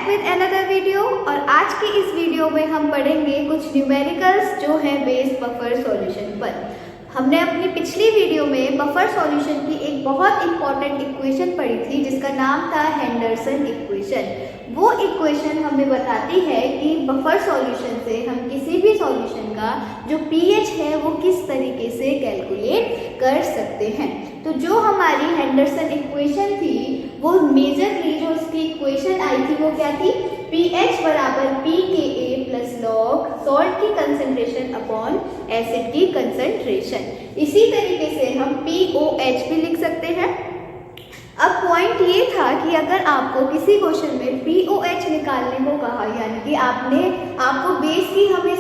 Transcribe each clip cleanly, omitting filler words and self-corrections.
Back with another video. और आज के इस वीडियो में हम पढ़ेंगे कुछ न्यूमेरिकल्स जो है बेस्ड बफर सॉल्यूशन पर। हमने अपनी पिछली वीडियो में बफर सॉल्यूशन की एक बहुत इंपॉर्टेंट इक्वेशन पढ़ी थी जिसका नाम था हेंडरसन इक्वेशन। वो इक्वेशन हमें बताती है कि बफर सॉल्यूशन से हम किसी भी सॉल्यूशन का जो पीएच है वो किस तरीके से कैलकुलेट कर सकते हैं। तो जो हमारी हेंडरसन इक्वेशन थी वो मेजरली जो उसकी इक्वेशन आई थी वो क्या थी, pH बराबर pKa प्लस लॉग सॉल्ट की कंसंट्रेशन अपॉन एसिड की कंसंट्रेशन। इसी तरीके से हम POH भी लिख सकते हैं। अब पॉइंट ये था कि अगर आपको किसी क्वेश्चन में POH निकालने को कहा, यानी कि आपको बेस की हमें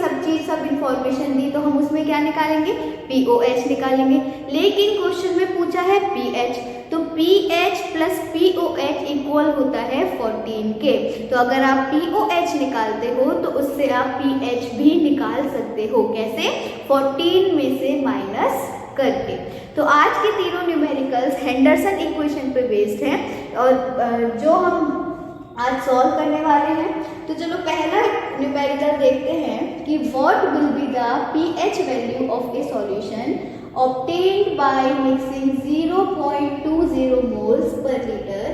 सब इंफॉर्मेशन दी, तो हम उसमें क्या निकालेंगे, POH निकालेंगे। लेकिन क्वेश्चन में पूछा है pH, तो pH प्लस POH इक्वल होता है 14 के। तो अगर आप POH निकालते हो तो उससे आप pH भी निकाल सकते हो। कैसे? 14 में से माइनस करके। तो आज के तीनों न्यूमेरिकल्स हेंडरसन इक्वेशन पे बेस्ड हैं और जो हम आज सॉल्व करने वाले हैं। तो चलो पहला न्यूमेरिकल देखते हैं कि what will be the pH value of A solution obtained by mixing 0.20 moles per liter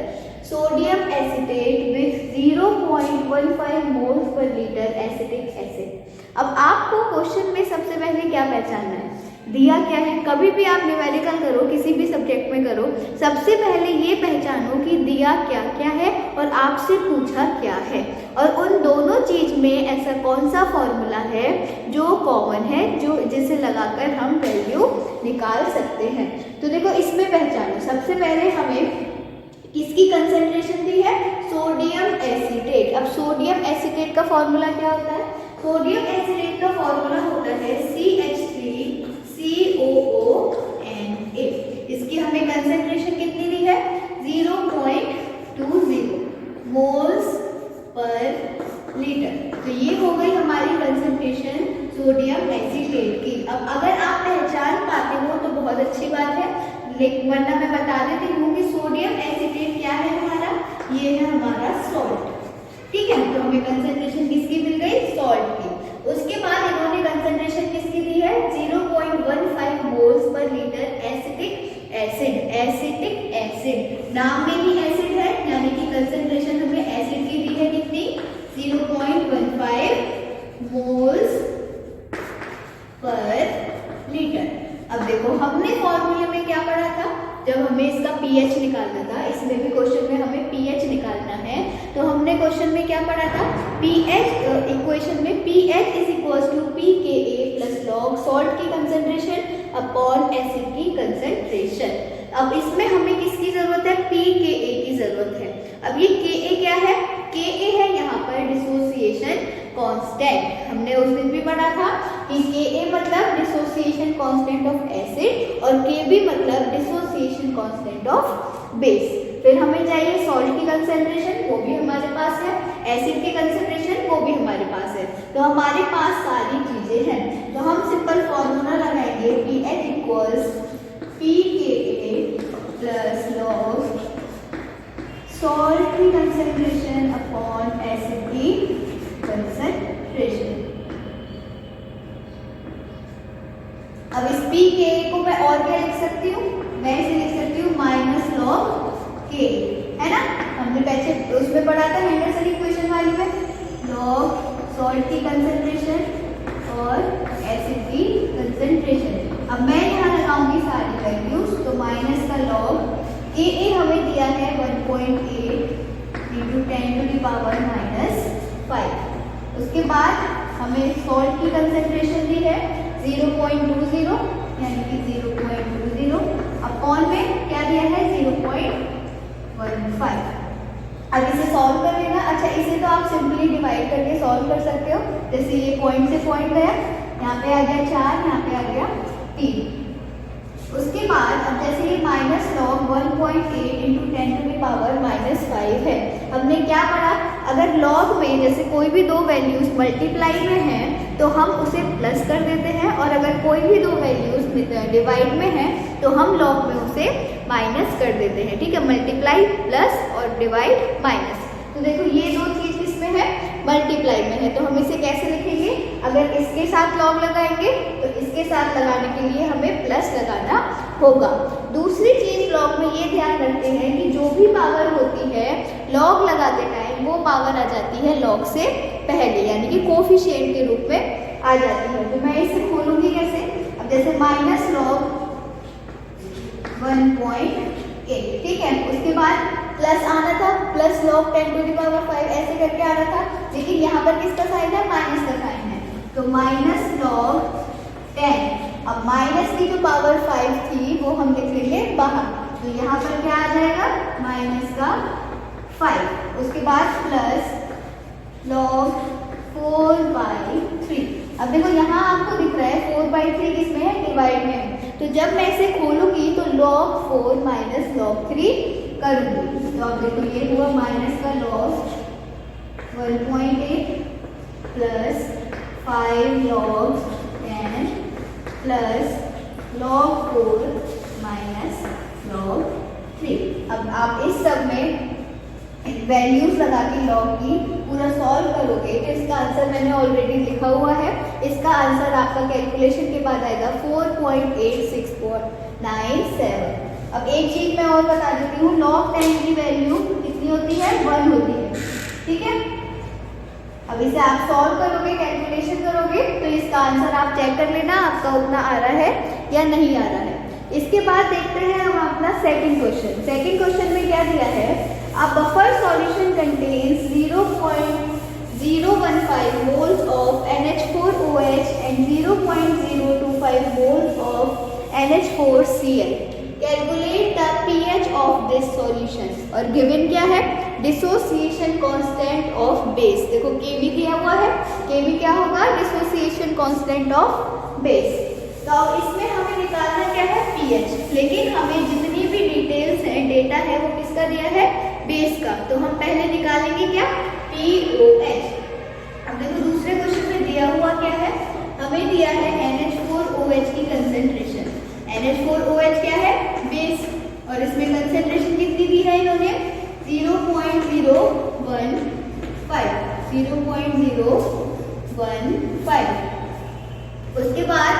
sodium acetate with 0.15 moles per liter acetic acid। अब आपको क्वेश्चन में सबसे पहले क्या पहचानना है, दिया क्या है। कभी भी आप न्यूमेरिकल करो, किसी भी सब्जेक्ट में करो, सबसे पहले ये पहचानो कि दिया क्या क्या है और आपसे पूछा क्या है, और उन दोनों चीज में ऐसा कौन सा फॉर्मूला है जो कॉमन है, जो जिसे लगाकर हम वैल्यू निकाल सकते हैं। तो देखो इसमें पहचानो, सबसे पहले हमें किसकी कंसेंट्रेशन दी है, सोडियम एसीटेट। अब सोडियम एसीटेट का फॉर्मूला क्या होता है, सोडियम एसीटेट का फॉर्मूला होता है CH3COONA। इसकी हमें कंसेंट्रेशन कितनी दी है, 0.20 मोल्स पर लीटर। तो ये हो गई हमारी कंसेंट्रेशन सोडियम एसीटेट की। अब अगर आप पहचान पाते हो तो बहुत अच्छी बात है, लेकिन वरना मैं बता देती हूँ कि सोडियम एसीटेट क्या है हमारा, ये है हमारा सॉल्ट। ठीक है, तो हमें कंसेंट्रेशन किसकी मिल गई, सॉल्ट की। उसके बाद इन्होंने कंसेंट्रेशन किसकी दी है, 0.15 moles per litre acetic acid. Acetic acid नाम में ही एसिड है, यानी कि कंसेंट्रेशन हमें एसिड की दी है कितनी, 0.15 मोल्स पर लीटर। अब देखो हमने फॉर्मूले में क्या पढ़ा था, जब हमें इसका pH निकालना था, इसमें भी क्वेश्चन में हमें pH निकालना है, तो हमने क्वेश्चन में क्या पढ़ा था, pH इक्वेशन में pH is equals to pKa plus log salt की कंसंट्रेशन अपॉन एसिड की कंसंट्रेशन। अब इसमें हमें किसकी जरूरत है, pKa की जरूरत है। अब ये Ka क्या है, Ka है यहाँ पर डिसोसिएशन कांस्टेंट। हमने उस दिन भी पढ़ा था कि Ka मतलब डिसोसिएशन कांस्टेंट ऑफ एसिड और Kb मतलब डिसोसिएशन कांस्टेंट ऑफ बेस। फिर हमें चाहिए सॉल्ट की कंसंट्रेशन, वो भी हमारे पास है, एसिड की कंसंट्रेशन वो भी हमारे पास है। तो हमारे पास सारी चीजें हैं, तो हम सिंपल फॉर्मूला लगाएंगे, pH equals pKa plus log salt की कंसंट्रेशन अपॉन एसिड की कंसंट्रेशन। अब इस pKa को मैं और क्या लिख सकती हूँ, मैं इसे लिख सकती हूँ माइनस लॉग K, है ना। हमने पहले उसमें पढ़ा था हेंडरसन इक्वेशन वाली में, लॉग सॉल्ट की कंसंट्रेशन और एसिड की कंसंट्रेशन। अब मैं यहाँ लगाऊंगी सारी वैल्यूज, तो माइनस का लॉग Ka हमें दिया है 1.8 × 10⁻⁻⁵। उसके बाद हमें सॉल्ट की कंसंट्रेशन दी है 0.20, यानी कि 0.20 अपॉन में क्या दिया है, 0.15। अब इसे सॉल्व कर लेना। अच्छा, इसे तो आप सिंपली डिवाइड करके सॉल्व कर सकते हो। जैसे ये पॉइंट से पॉइंट गया, यहाँ पे आ गया 4, यहाँ पे आ गया 3। उसके बाद अब जैसे ये माइनस लॉग 1.8 × 10⁻⁻5 है, हमने क्या पढ़ा, अगर लॉग में जैसे कोई भी दो वैल्यूज मल्टीप्लाई में हैं तो हम उसे प्लस कर देते हैं, और अगर कोई भी दो वैल्यूज डिवाइड में है तो हम लॉग में उसे माइनस कर देते हैं। ठीक है, मल्टीप्लाई प्लस और डिवाइड माइनस। तो देखो ये दो चीज मल्टीप्लाई में है। तो हम इसे कैसे लिखेंगे? अगर इसके साथ लॉग लगाएंगे तो इसके साथ लगाने के लिए हमें प्लस लगाना होगा। दूसरी चीज लॉग में ये ध्यान रखते हैं कि जो भी पावर होती है लॉग लगाते टाइम वो पावर आ जाती है लॉग से पहले, यानी कि कोफिशिएंट के रूप में आ जाती है। तो मैं इसे खोलूंगी कैसे? अब जैसे माइनस लॉग 1.8, ठीक है। उसके बाद प्लस आना था, plus log 10 to the power 5 ऐसे करके आ रहा था, लेकिन यहाँ पर किसका साइन है? माइनस का साइन है। तो माइनस लॉग 10, अब माइनस की जो पावर 5 थी वो हम लिख लेंगे बाहर, तो यहाँ पर क्या आ जाएगा? माइनस का 5। उसके बाद प्लस लॉग 4/3। अब देखो यहाँ आपको दिख रहा है 4/3 किसमें है? डिवाइड में है। तो जब मैं इसे खोलूंगी तो log 4 माइनस log 3 करूंगी। तो अब देखो ये हुआ माइनस का log 1.8 plus 5 log 10 plus log 4 minus log 3। अब आप इस सब में वैल्यूज लगा के लॉग की पूरा सॉल्व करोगे तो इसका आंसर मैंने ऑलरेडी लिखा हुआ है। इसका आंसर आपका कैलकुलेशन के बाद आएगा 4.8697। अब एक चीज मैं और बता देती हूँ, log 10 की वैल्यू कितनी होती है? 1 होती है, ठीक है। अब इसे आप सॉल्व करोगे, कैलकुलेशन करोगे तो इसका आंसर आप चेक कर लेना आपका उतना आ रहा है या नहीं आ रहा है। इसके बाद देखते हैं हम अपना सेकंड क्वेश्चन। सेकंड क्वेश्चन में क्या दिया है? A buffer solution contains 0.015 moles of NH4OH and 0.025 moles of NH4Cl. Calculate the pH of this solution. और given क्या है? Dissociation constant of base. देखो Kb दिया हुआ है, Kb क्या होगा? Dissociation constant of base. तो अब इसमें हमें निकालना क्या है? pH। लेकिन हमें जितनी भी डिटेल्स है, डेटा है, वो किसका दिया है? बेस का। तो हम पहले निकालेंगे क्या? pOH। अब देखो दूसरे क्वेश्चन में दिया हुआ क्या है? हमें दिया है NH4OH की कंसेंट्रेशन। NH4OH क्या है? बेस। और इसमें कंसेंट्रेशन कितनी दी है इन्होंने? 0.015। उसके बाद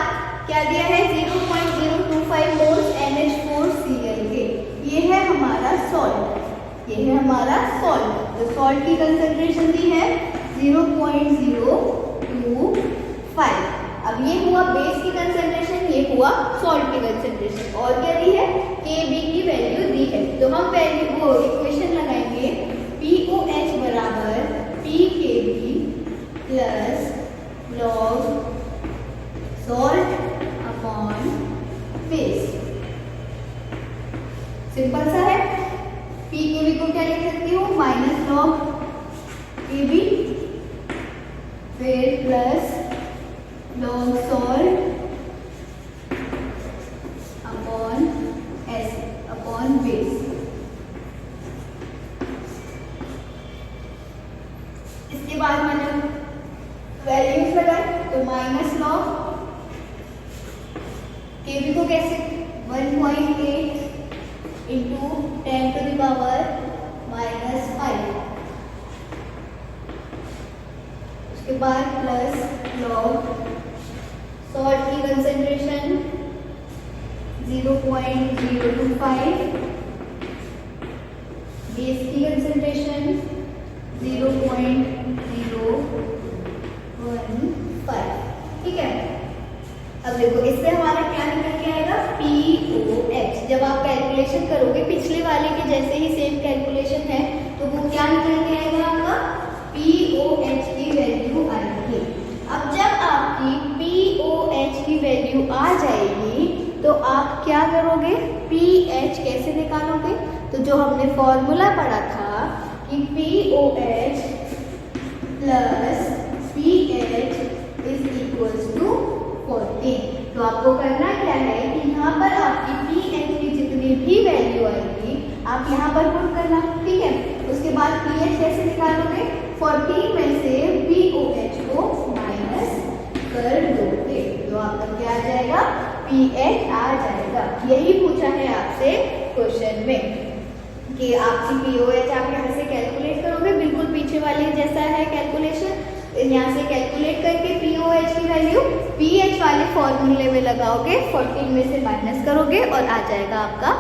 क्या दिया है? 0.025 मोल्स NH4Cl के। ये है हमारा सॉल्ट, ये है हमारा सॉल्ट। तो सॉल्ट की कंसेंट्रेशन दी है 0.025। अब ये हुआ बेस की कंसेंट्रेशन, ये हुआ सॉल्ट की कंसेंट्रेशन। और क्या दी है? Kb की वैल्यू दी है। तो हम पहले वो इक्वेशन लगाएंगे, pOH बराबर pKb plus log salt upon base. Simple सा है। pKb को क्या लिख सकती हूँ? माइनस लॉग Kb फिर plus log salt upon S upon base. इसके बाद मैंने वैल्यूज लगाए तो माइनस लॉग Kb को कैसे? 1.8 इंटू 10 टू द पावर -5। उसके बाद प्लस लॉग सॉल्ट की कंसेंट्रेशन 0.025, बेस की कंसेंट्रेशन 0.015, ठीक है। अब देखो इससे हमारा क्या निकल के आएगा? pOH। जब आप कैलकुलेशन करोगे पिछले वाले के जैसे ही सेम कैलकुलेशन है तो वो क्या निकल के आएगा? आपका pOH की वैल्यू आएगी। अब जब आपकी pOH की वैल्यू आ जाएगी तो आप क्या करोगे? pH कैसे निकालोगे? तो जो हमने फॉर्मूला पढ़ा था कि pOH plus pH is equals to 14। तो आपको करना क्या है कि यहाँ पर आपकी pH की जितनी भी वैल्यू आएगी आप यहाँ पर पुट करना, ठीक है। उसके बाद pH कैसे निकालोगे? 14 में से pOH को माइनस कर दोगे तो आपका क्या आ जाएगा? pH आ जाएगा। यही पूछा है आपसे क्वेश्चन में कि आपकी pOH आप यहाँ से कैलकुलेट करोगे, बिल्कुल पीछे वाले जैसा है कैलकुलेशन। यहाँ से कैलकुलेट करके पीओएच की वैल्यू पीएच वाले फॉर्मूले में लगाओगे, 14 में से माइनस करोगे और आ जाएगा आपका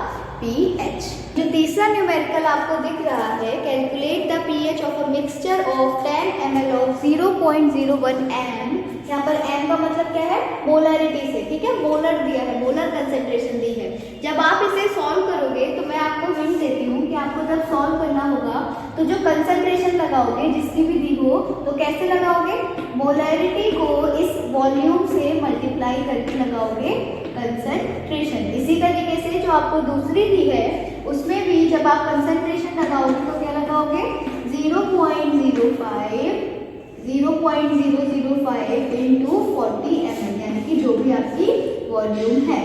पीएच। जो तीसरा न्यूमेरिकल आपको दिख रहा है, calculate the pH of a mixture of 10 ml of 0.01 m। यहाँ पर m का मतलब क्या है, मोलरिटी से, ठीक है, मोलर दिया है, मोलर कंसेंट्रेशन दी है। जब आप इसे सॉल्व करोगे तो मैं आपको हिंट देती हूँ कि आपको जब सॉल्व करना होगा तो जो कंसेंट्रेशन लगाओगे जिसकी भी दी हो तो कैसे लगाओगे, मोलरिटी को इस वॉल्यूम से मल्टीप्लाई करके लगाओगे कंसेंट्रेशन। इसी तरीके से जो आपको दूसरी दी है उसमें भी जब आप कंसेंट्रेशन लगाओगे तो क्या लगाओगे, 0.005 इंटू 40 ml, यानी कि जो भी आपकी वॉल्यूम है,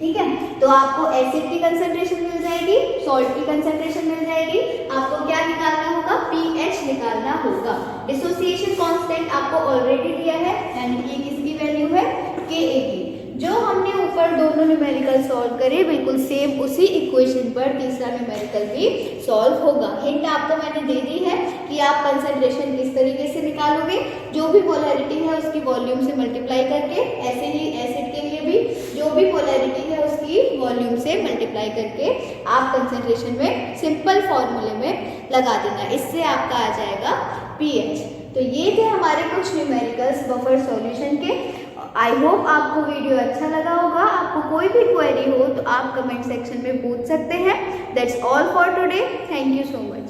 ठीक है। तो आपको एसिड की कंसेंट्रेशन मिल जाएगी, सॉल्ट की कंसेंट्रेशन मिल जाएगी, आपको क्या निकालना होगा, पीएच निकालना होगा। डिसोसिएशन कांस्टेंट आपको ऑलरेडी दिया है, यानी कि किसकी वैल्यू है, के की। जो हमने ऊपर दोनों न्यूमेरिकल सॉल्व करे बिल्कुल सेम उसी इक्वेशन पर तीसरा न्यूमेरिकल भी सॉल्व होगा। हिंट आपको मैंने दे दी है कि आप कंसेंट्रेशन किस तरीके से निकालोगे, जो भी पोलैरिटी है उसकी वॉल्यूम से मल्टीप्लाई करके, ऐसे ही एसिड के लिए भी जो भी पोलैरिटी है उसकी वॉल्यूम से मल्टीप्लाई करके आप कंसेंट्रेशन में सिंपल फॉर्मूले में लगा देना, इससे आपका आ जाएगा पीएच। तो ये थे हमारे कुछ न्यूमेरिकल्स बफर सॉल्यूशन के। आई होप आपको वीडियो अच्छा लगा होगा। आपको कोई भी क्वेरी हो तो आप कमेंट सेक्शन में पूछ सकते हैं। That's all for today, thank you so much.